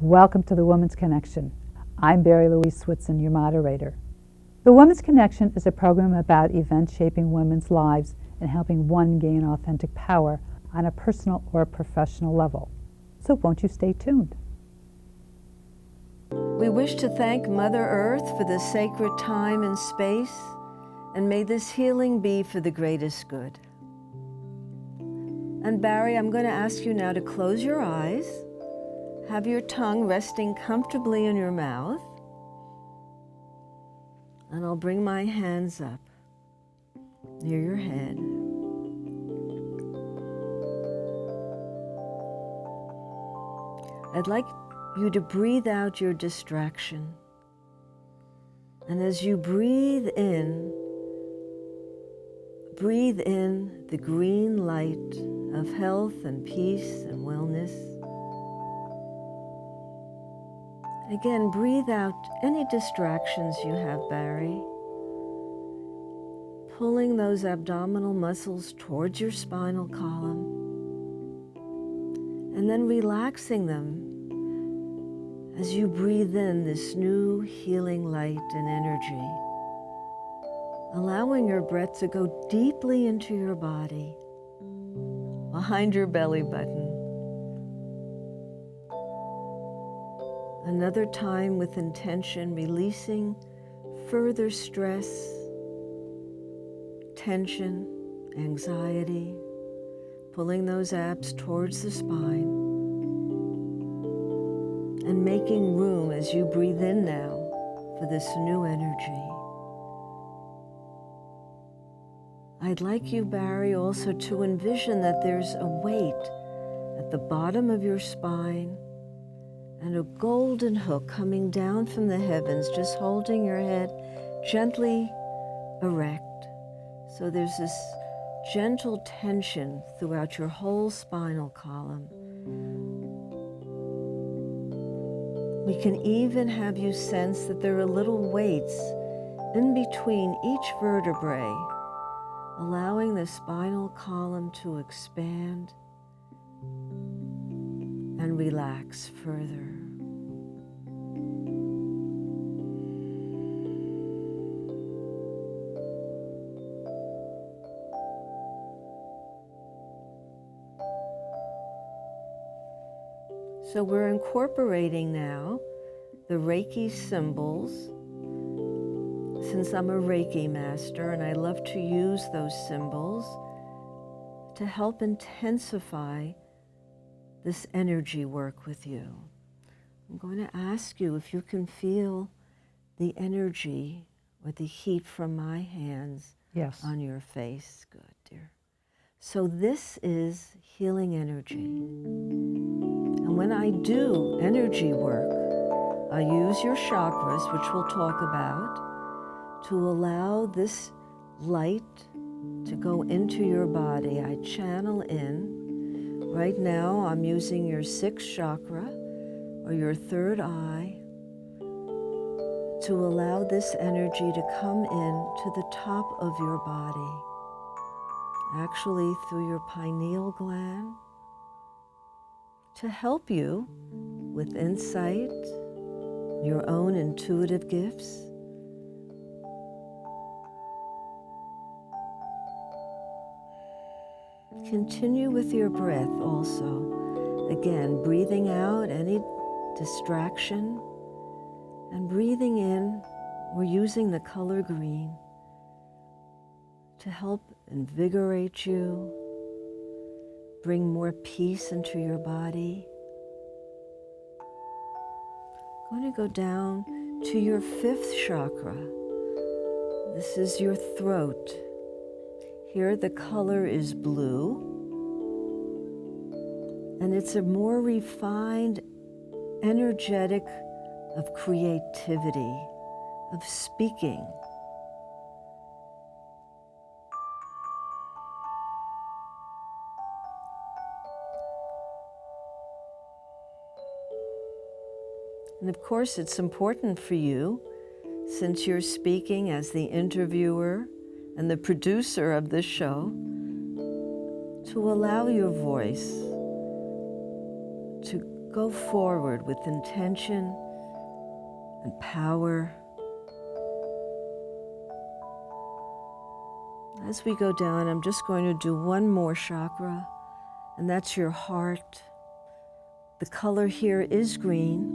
Welcome to the Woman's Connection. I'm Barrie Switzen, your moderator. The Woman's Connection is a program about events shaping women's lives and helping one gain authentic power on a personal or professional level. So won't you stay tuned? We wish to thank Mother Earth for this sacred time and space, and may this healing be for the greatest good. And Barrie, I'm going to ask you now to close your eyes. Have your tongue resting comfortably in your mouth. And I'll bring my hands up near your head. I'd like you to breathe out your distraction. And as you breathe in the green light of health and peace and wellness. Again, breathe out any distractions you have, Barrie. Pulling those abdominal muscles towards your spinal column. And then relaxing them as you breathe in this new healing light and energy. Allowing your breath to go deeply into your body, behind your belly button. Another time with intention, releasing further stress, tension, anxiety, pulling those abs towards the spine, and making room as you breathe in now for this new energy. I'd like you, Barrie, also to envision that there's a weight at the bottom of your spine and a golden hook coming down from the heavens, just holding your head gently erect. So there's this gentle tension throughout your whole spinal column. We can even have you sense that there are little weights in between each vertebrae, allowing the spinal column to expand and relax further. So we're incorporating now the Reiki symbols. Since I'm a Reiki master and I love to use those symbols to help intensify this energy work with you. I'm going to ask you if you can feel the energy or the heat from my hands on your face. Good, dear. So this is healing energy. And when I do energy work, I use your chakras, which we'll talk about, to allow this light to go into your body. I channel in. Right now, I'm using your sixth chakra, or your third eye, to allow this energy to come in to the top of your body, actually through your pineal gland, to help you with insight, your own intuitive gifts. Continue with your breath also. Again, breathing out any distraction and breathing in. We're using the color green to help invigorate you, bring more peace into your body. I'm going to go down to your fifth chakra. This is your throat. Here the color is blue, and it's a more refined, energetic of creativity, of speaking. And of course, it's important for you, since you're speaking as the interviewer and the producer of this show, to allow your voice to go forward with intention and power. As we go down, I'm just going to do one more chakra, and that's your heart. The color here is green.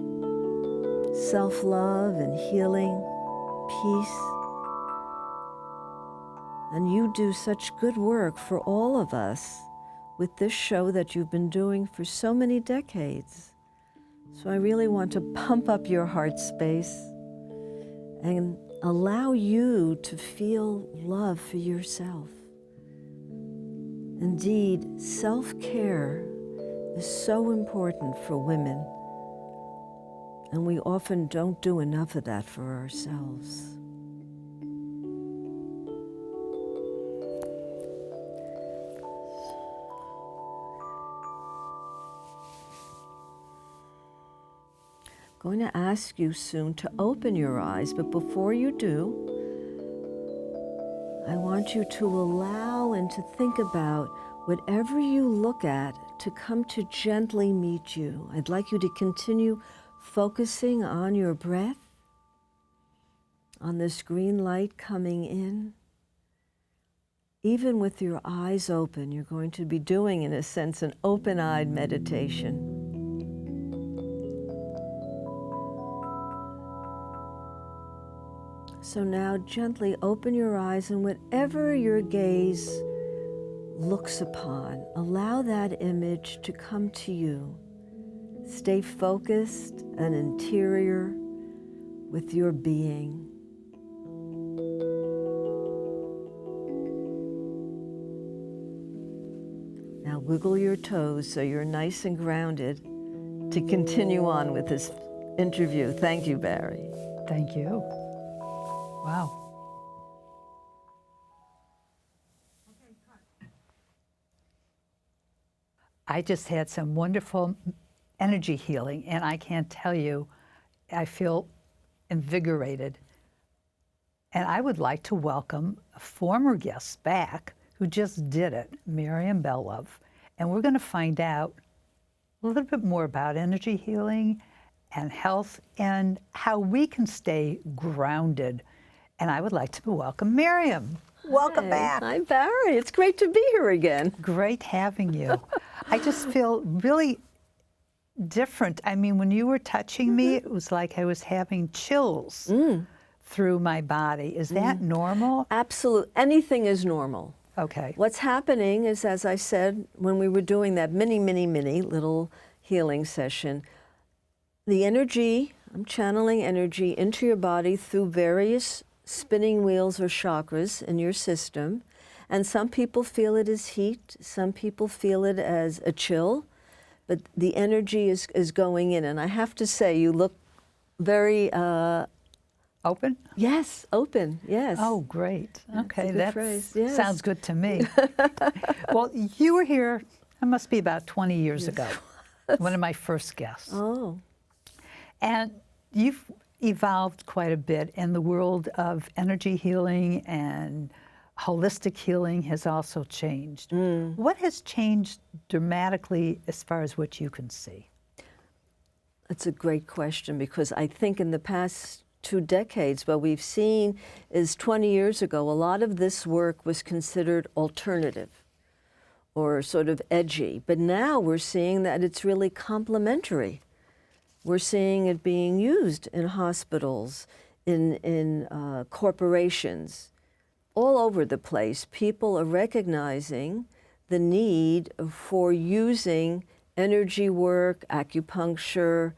Self-love and healing, peace. And you do such good work for all of us with this show that you've been doing for so many decades. So I really want to pump up your heart space and allow you to feel love for yourself. Indeed, self-care is so important for women, and we often don't do enough of that for ourselves. I'm going to ask you soon to open your eyes, but before you do, I want you to allow and to think about whatever you look at to come to gently meet you. I'd like you to continue focusing on your breath, on this green light coming in. Even with your eyes open, you're going to be doing, in a sense, an open-eyed meditation. So now gently open your eyes, and whatever your gaze looks upon, allow that image to come to you. Stay focused and interior with your being. Now wiggle your toes so you're nice and grounded to continue on with this interview. Thank you, Barrie. Thank you. Wow. I just had some wonderful energy healing, and I can't tell you, I feel invigorated. And I would like to welcome a former guest back who just did it, Miriam Belov. And we're going to find out a little bit more about energy healing and health and how we can stay grounded. And I would like to welcome Miriam. Welcome back. Hi, Barrie. It's great to be here again. Great having you. I just feel really different. I mean, when you were touching me, it was like I was having chills through my body. Is that normal? Absolutely. Anything is normal. Okay. What's happening is, as I said, when we were doing that mini little healing session, the energy, I'm channeling energy into your body through various spinning wheels or chakras in your system. And some people feel it as heat, some people feel it as a chill, but the energy is going in. And I have to say, you look very... Open? Yes, open, yes. Oh, great. Okay, that yes. Sounds good to me. Well, you were here, it must be about 20 years ago, one of my first guests. Oh. And you've evolved quite a bit, and the world of energy healing and holistic healing has also changed. What has changed dramatically as far as what you can see? That's a great question, because I think in the past 2 decades, what we've seen is 20 years ago, a lot of this work was considered alternative or sort of edgy. But now we're seeing that it's really complementary. We're seeing it being used in hospitals, in corporations, all over the place. People are recognizing the need for using energy work, acupuncture,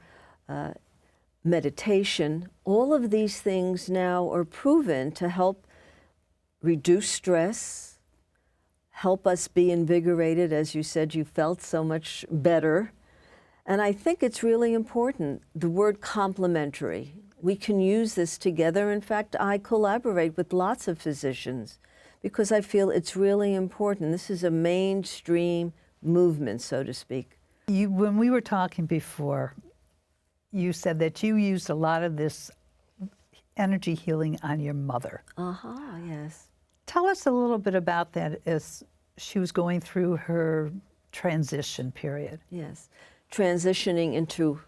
meditation. All of these things now are proven to help reduce stress, help us be invigorated. As you said, you felt so much better. And I think it's really important, the word complementary. We can use this together. In fact, I collaborate with lots of physicians because I feel it's really important. This is a mainstream movement, so to speak. When we were talking before, you said that you used a lot of this energy healing on your mother. Yes. Tell us a little bit about that as she was going through her transition period. Yes. transitioning into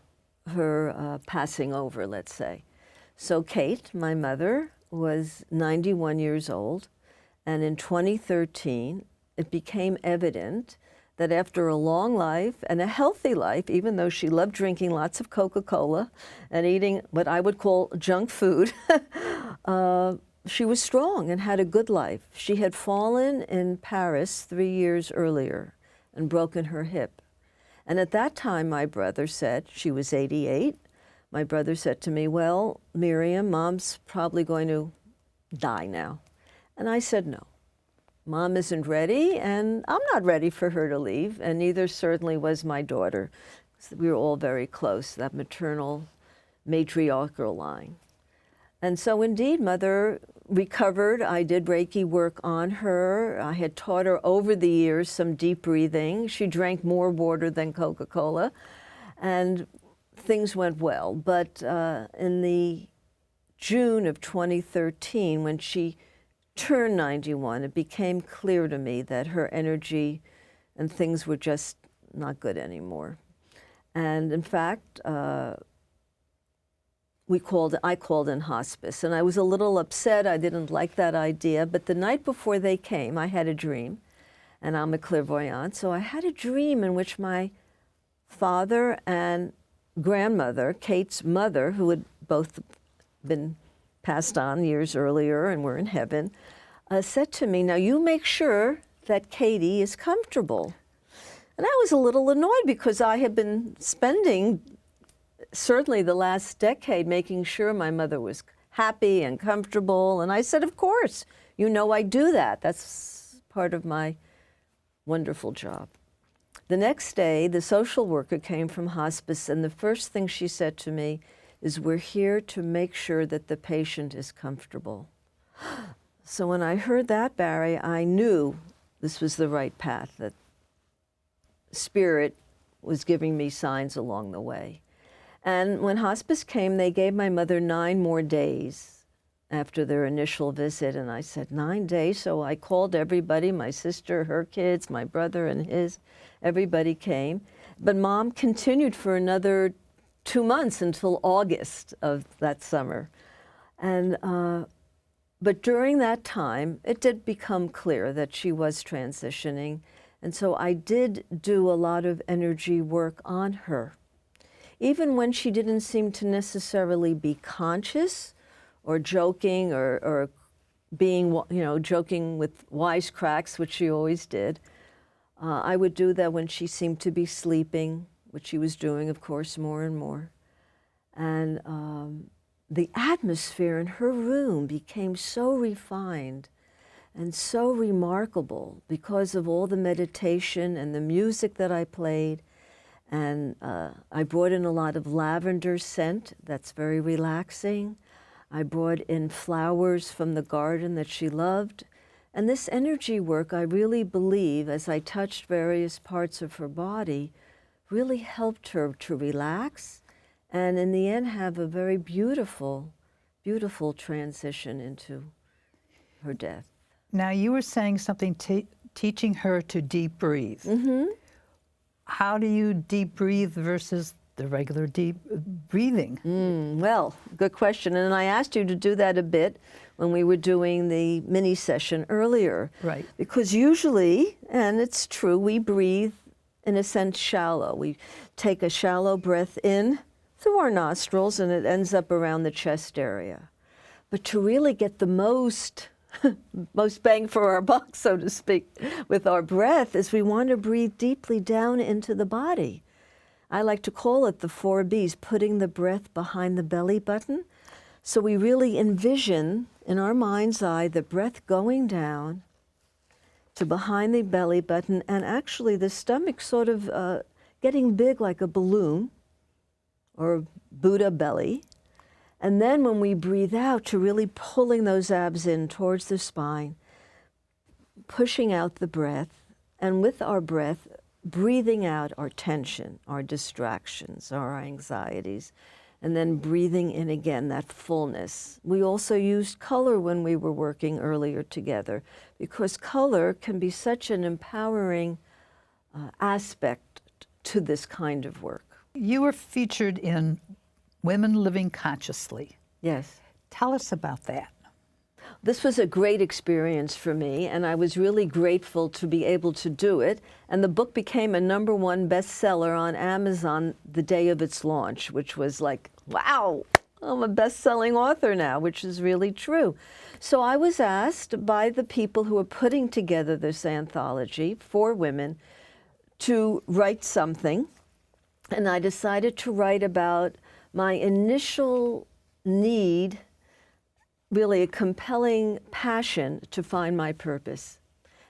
her passing over, let's say. So Kate, my mother, was 91 years old, and in 2013, it became evident that after a long life and a healthy life, even though she loved drinking lots of Coca-Cola and eating what I would call junk food, she was strong and had a good life. She had fallen in Paris 3 years earlier and broken her hip. And at that time, my brother said, she was 88, my brother said to me, well, Miriam, Mom's probably going to die now. And I said, no. Mom isn't ready, and I'm not ready for her to leave, and neither certainly was my daughter. We were all very close, that maternal matriarchal line. And so indeed, Mother recovered. I did Reiki work on her. I had taught her over the years some deep breathing. She drank more water than Coca-Cola, and things went well. But in the June of 2013, when she turned 91, it became clear to me that her energy and things were just not good anymore. And in fact, I called in hospice, and I was a little upset. I didn't like that idea, but the night before they came, I had a dream, and I'm a clairvoyant, so I had a dream in which my father and grandmother, Kate's mother, who had both been passed on years earlier and were in heaven, said to me, now you make sure that Katie is comfortable. And I was a little annoyed because I had been spending certainly the last decade making sure my mother was happy and comfortable. And I said, of course, you know I do that. That's part of my wonderful job. The next day, the social worker came from hospice, and the first thing she said to me is, we're here to make sure that the patient is comfortable. So when I heard that, Barrie, I knew this was the right path, that Spirit was giving me signs along the way. And when hospice came, they gave my mother 9 more days after their initial visit. And I said, 9 days? So I called everybody, my sister, her kids, my brother and his, everybody came. But Mom continued for another 2 months until August of that summer. And, but during that time, it did become clear that she was transitioning. And so I did do a lot of energy work on her. Even when she didn't seem to necessarily be conscious or joking or being, joking with wisecracks, which she always did. I would do that when she seemed to be sleeping, which she was doing, of course, more and more. And the atmosphere in her room became so refined and so remarkable because of all the meditation and the music that I played. And I brought in a lot of lavender scent that's very relaxing. I brought in flowers from the garden that she loved. And this energy work, I really believe, as I touched various parts of her body, really helped her to relax and in the end have a very beautiful, beautiful transition into her death. Now, you were saying something, teaching her to deep breathe. Mm-hmm. How do you deep breathe versus the regular deep breathing? Well, good question. And I asked you to do that a bit when we were doing the mini session earlier. Right. Because usually, and it's true, we breathe in a sense shallow. We take a shallow breath in through our nostrils and it ends up around the chest area. But to really get the most bang for our buck, so to speak, with our breath, is we want to breathe deeply down into the body. I like to call it the 4 Bs, putting the breath behind the belly button. So we really envision in our mind's eye the breath going down to behind the belly button, and actually the stomach sort of getting big like a balloon or Buddha belly. And then when we breathe out, to really pulling those abs in towards the spine, pushing out the breath, and with our breath, breathing out our tension, our distractions, our anxieties, and then breathing in again, that fullness. We also used color when we were working earlier together, because color can be such an empowering aspect to this kind of work. You were featured in Women Living Consciously. Yes. Tell us about that. This was a great experience for me, and I was really grateful to be able to do it. And the book became a #1 bestseller on Amazon the day of its launch, which was like, wow, I'm a best-selling author now, which is really true. So I was asked by the people who were putting together this anthology for women to write something, and I decided to write about my initial need, really a compelling passion to find my purpose.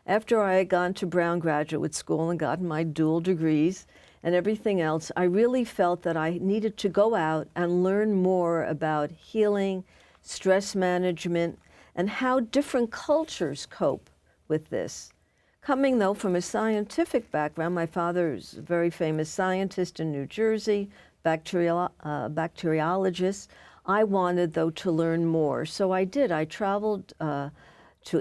After I had gone to Brown Graduate School and gotten my dual degrees and everything else, I really felt that I needed to go out and learn more about healing, stress management, and how different cultures cope with this. Coming, though, from a scientific background, my father is a very famous scientist in New Jersey, bacteriologist. I wanted, though, to learn more. So I did. I traveled to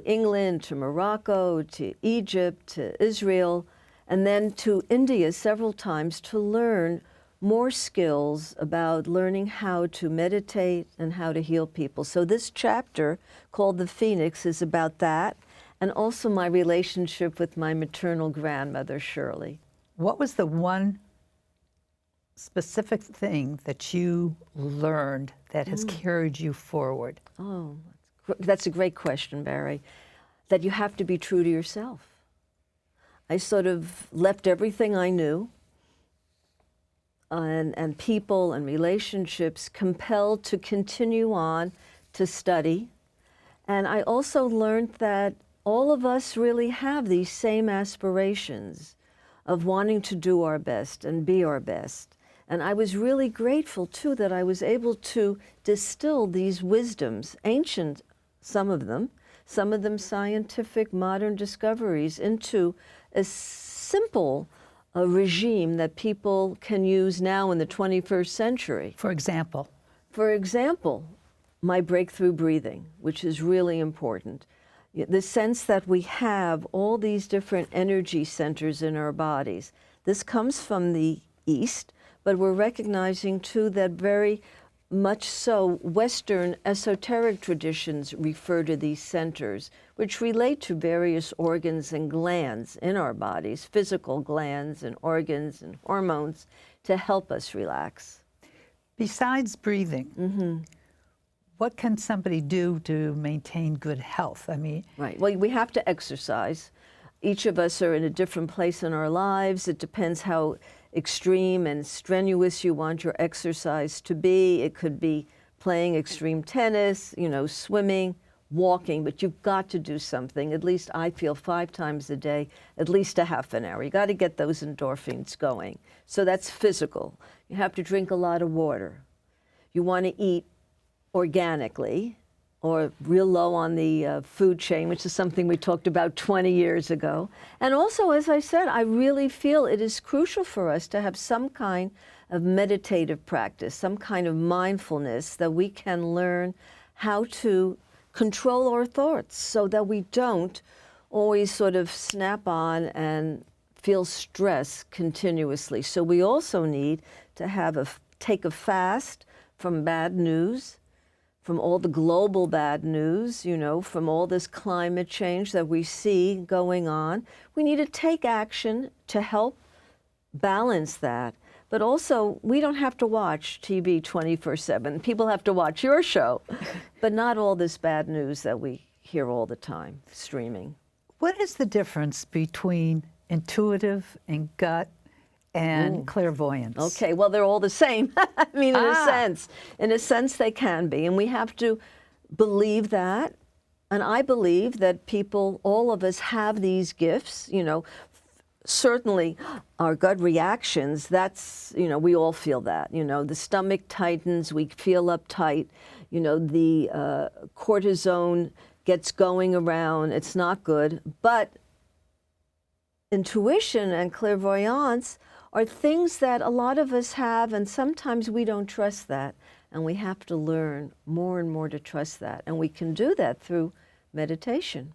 England, to Morocco, to Egypt, to Israel, and then to India several times to learn more skills about learning how to meditate and how to heal people. So this chapter, called The Phoenix, is about that, and also my relationship with my maternal grandmother, Shirley. What was the one specific thing that you learned that has carried you forward? Oh, that's a great question, Barrie. That you have to be true to yourself. I sort of left everything I knew and people and relationships, compelled to continue on to study. And I also learned that all of us really have these same aspirations of wanting to do our best and be our best. And I was really grateful, too, that I was able to distill these wisdoms, ancient, some of them scientific, modern discoveries, into a simple regime that people can use now in the 21st century. For example? For example, my breakthrough breathing, which is really important. The sense that we have all these different energy centers in our bodies. This comes from the East, but we're recognizing, too, that very much so Western esoteric traditions refer to these centers, which relate to various organs and glands in our bodies, physical glands and organs and hormones, to help us relax. Besides breathing, what can somebody do to maintain good health? I mean, right. Well, we have to exercise. Each of us are in a different place in our lives. It depends how extreme and strenuous you want your exercise to be. It could be playing extreme tennis, swimming, walking, but you've got to do something. At least I feel 5 times a day, at least a half an hour. You got to get those endorphins going. So that's physical. You have to drink a lot of water. You want to eat organically, or real low on the food chain, which is something we talked about 20 years ago. And also, as I said, I really feel it is crucial for us to have some kind of meditative practice, some kind of mindfulness that we can learn how to control our thoughts so that we don't always sort of snap on and feel stress continuously. So we also need to take a fast from bad news, from all the global bad news, from all this climate change that we see going on. We need to take action to help balance that. But also, we don't have to watch TV 24/7. People have to watch your show, but not all this bad news that we hear all the time, streaming. What is the difference between intuitive and gut and clairvoyance? Okay, well, they're all the same. I mean, in a sense they can be. And we have to believe that. And I believe that people, all of us have these gifts, certainly our gut reactions, that's, we all feel that. The stomach tightens, we feel uptight, the cortisone gets going around, it's not good. But intuition and clairvoyance are things that a lot of us have, and sometimes we don't trust that. And we have to learn more and more to trust that. And we can do that through meditation,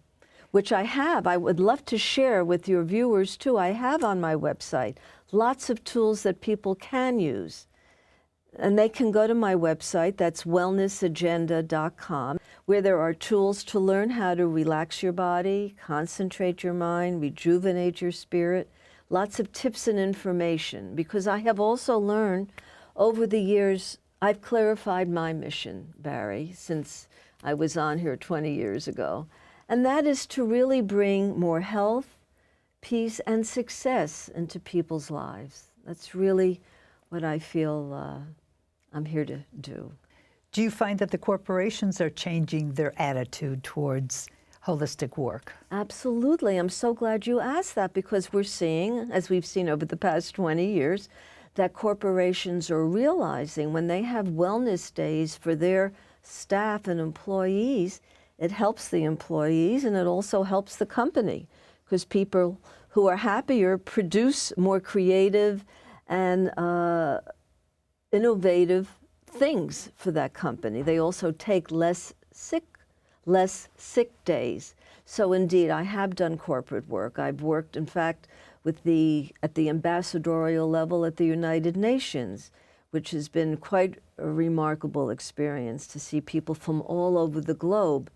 which I would love to share with your viewers too. I have on my website lots of tools that people can use. And they can go to my website, that's wellnessagenda.com, where there are tools to learn how to relax your body, concentrate your mind, rejuvenate your spirit, lots of tips and information. Because I have also learned over the years, I've clarified my mission, Barrie, since I was on here 20 years ago. And that is to really bring more health, peace, and success into people's lives. That's really what I feel I'm here to do. Do you find that the corporations are changing their attitude towards holistic work? Absolutely. I'm so glad you asked that, because we're seeing, as we've seen over the past 20 years, that corporations are realizing when they have wellness days for their staff and employees, it helps the employees and it also helps the company, because people who are happier produce more creative and innovative things for that company. They also take less sick days. So indeed, I have done corporate work. I've worked, in fact, at the ambassadorial level at the United Nations, which has been quite a remarkable experience to see people from all over the globe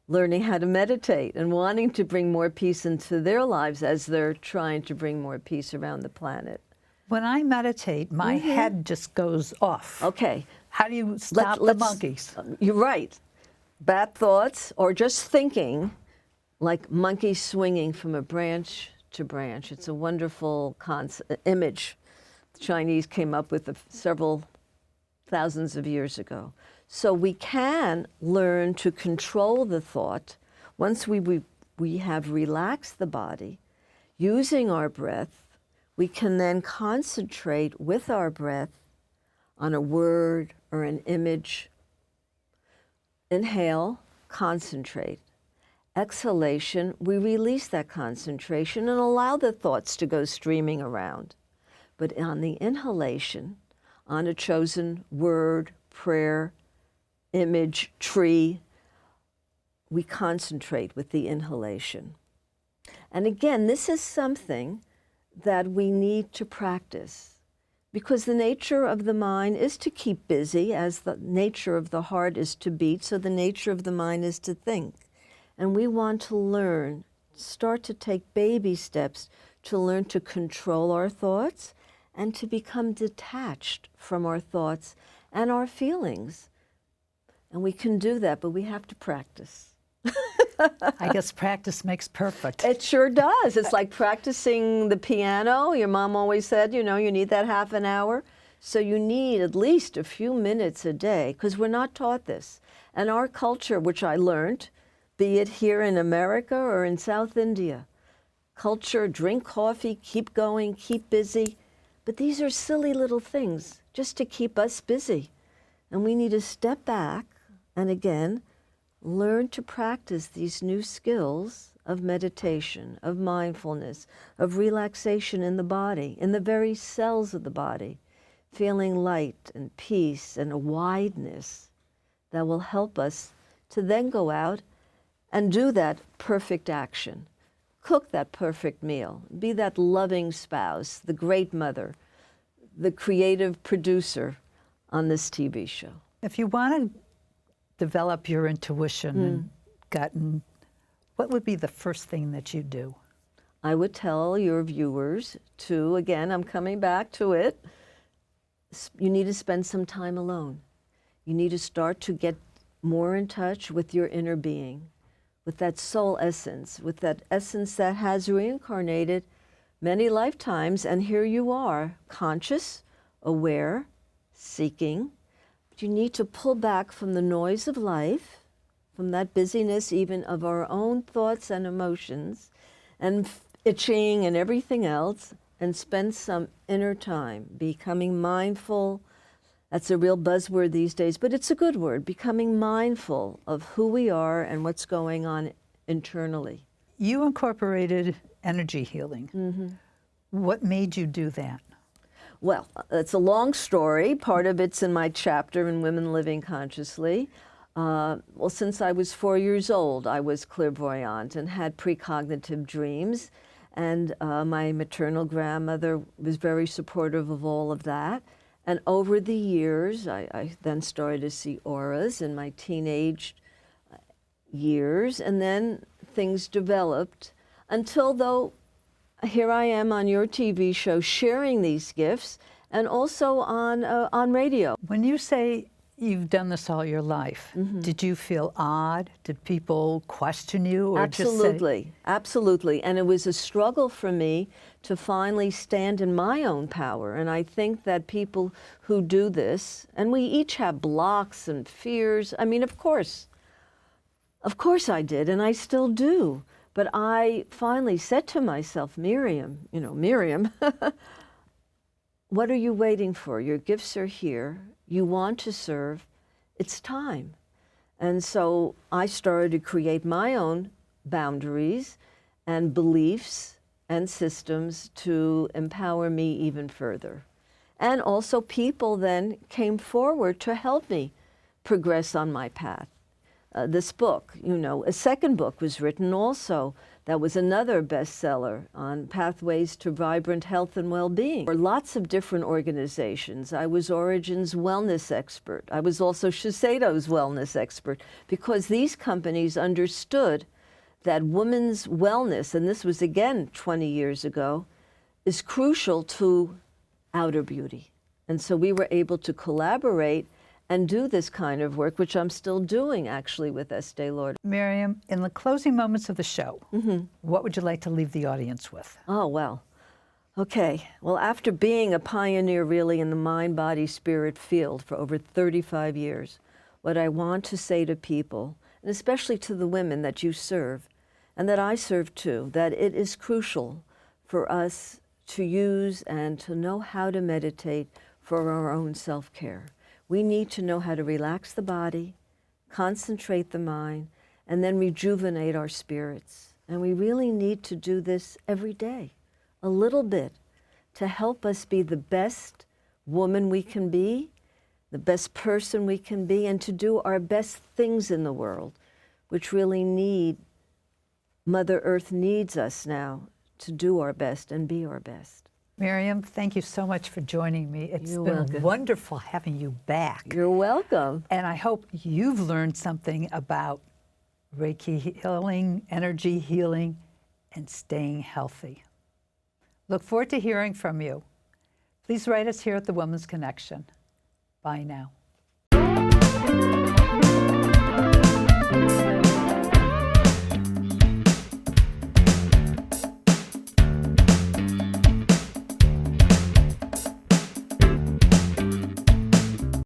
learning how to meditate and wanting to bring more peace into their lives as they're trying to bring more peace around the planet. When I meditate, my head just goes off. Okay. How do you stop the monkeys? You're right. Bad thoughts or just thinking like monkeys swinging from a branch to branch. It's a wonderful image the Chinese came up with several thousands of years ago. So we can learn to control the thought once we have relaxed the body using our breath. We can then concentrate with our breath on a word or an image. Inhale, concentrate. Exhalation, we release that concentration and allow the thoughts to go streaming around. But on the inhalation, on a chosen word, prayer, image, tree, we concentrate with the inhalation. And again, this is something that we need to practice, because the nature of the mind is to keep busy, as the nature of the heart is to beat, so the nature of the mind is to think. And we want to learn, start to take baby steps to learn to control our thoughts and to become detached from our thoughts and our feelings. And we can do that, but we have to practice. I guess practice makes perfect. It sure does. It's like practicing the piano. Your mom always said, you need that half an hour. So you need at least a few minutes a day, because we're not taught this. And our culture, which I learned, be it here in America or in South India, culture, drink coffee, keep going, keep busy. But these are silly little things just to keep us busy. And we need to step back and again, learn to practice these new skills of meditation, of mindfulness, of relaxation in the body, in the very cells of the body, feeling light and peace and a wideness that will help us to then go out and do that perfect action. Cook that perfect meal. Be that loving spouse, the great mother, the creative producer on this TV show. If you want to develop your intuition and gut, what would be the first thing that you do? I would tell your viewers to, again, I'm coming back to it, you need to spend some time alone. You need to start to get more in touch with your inner being, with that soul essence, with that essence that has reincarnated many lifetimes, and here you are, conscious, aware, seeking. But you need to pull back from the noise of life, from that busyness even of our own thoughts and emotions, and itching and everything else, and spend some inner time, becoming mindful. That's a real buzzword these days, but it's a good word, becoming mindful of who we are and what's going on internally. You incorporated energy healing. Mm-hmm. What made you do that? Well, it's a long story. Part of it's in my chapter in Women Living Consciously. Well, since I was 4 years old, I was clairvoyant and had precognitive dreams. And my maternal grandmother was very supportive of all of that. And over the years, I then started to see auras in my teenage years, and then things developed until, though, here I am on your TV show sharing these gifts, and also on radio. When you say you've done this all your life, did you feel odd? Did people question you? Or Absolutely, just say... absolutely. And it was a struggle for me to finally stand in my own power. And I think that people who do this, and we each have blocks and fears. I mean, of course I did, and I still do. But I finally said to myself, Miriam, Miriam, what are you waiting for? Your gifts are here. You want to serve. It's time. And so I started to create my own boundaries and beliefs and systems to empower me even further. And also people then came forward to help me progress on my path. This book, a second book was written also. That was another bestseller on pathways to vibrant health and well-being. There were lots of different organizations. I was Origin's wellness expert. I was also Shiseido's wellness expert, because these companies understood that women's wellness, and this was again 20 years ago, is crucial to outer beauty. And so we were able to collaborate and do this kind of work, which I'm still doing actually with Estee Lauder. Miriam, in the closing moments of the show, what would you like to leave the audience with? Oh, well, okay. Well, after being a pioneer really in the mind, body, spirit field for over 35 years, what I want to say to people, and especially to the women that you serve, and that I serve too, that it is crucial for us to use and to know how to meditate for our own self-care. We need to know how to relax the body, concentrate the mind, and then rejuvenate our spirits. And we really need to do this every day, a little bit, to help us be the best woman we can be, the best person we can be, and to do our best things in the world, which really Mother Earth needs us now to do our best and be our best. Miriam, thank you so much for joining me. It's You're been welcome. wonderful having you back. You're welcome. And I hope you've learned something about Reiki healing, energy healing, and staying healthy. Look forward to hearing from you. Please write us here at the Women's Connection. Bye now.